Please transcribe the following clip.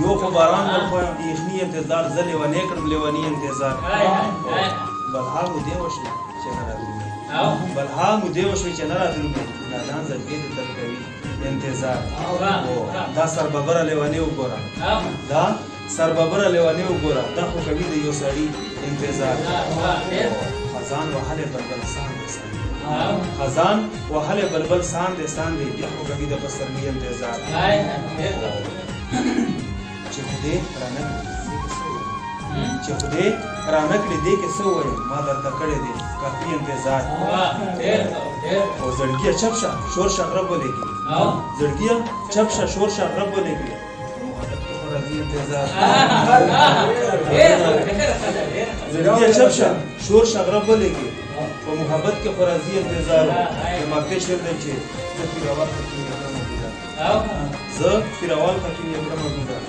یو خو باران بل خو یخني انتظار زه لیونی کړم لیونی انتظار بل ها مو دی وشو چې نه راتلو بل ها مو دی وشو چې نه راتلو نادان زلفې دې تل کوي انتظار دا سرببره لیونی وګوره دا سرببره لیونی وګوره دا خو کوي د یو سړي انتظار خزان وهلې بلبل ساندې ساندې خزان وهلې بلبل ساندې ساندې بیا خو کوي د پسرلي انتظار چې خدای رانکړي دې کې څه وایي ما درته کړی دی کافي انتظار او زړګیه چپ شه شور شه غرب ولګي زړګیه چپ شه شور شه غرب ولګي زړګیه چپ شه شور شه غرب ولګي په محبت کې خو راځي انتظار د مکې شعر دی چې زه پیروال حکیم اکرم ابوذر زه پیروال حکیم اکرم ابوذر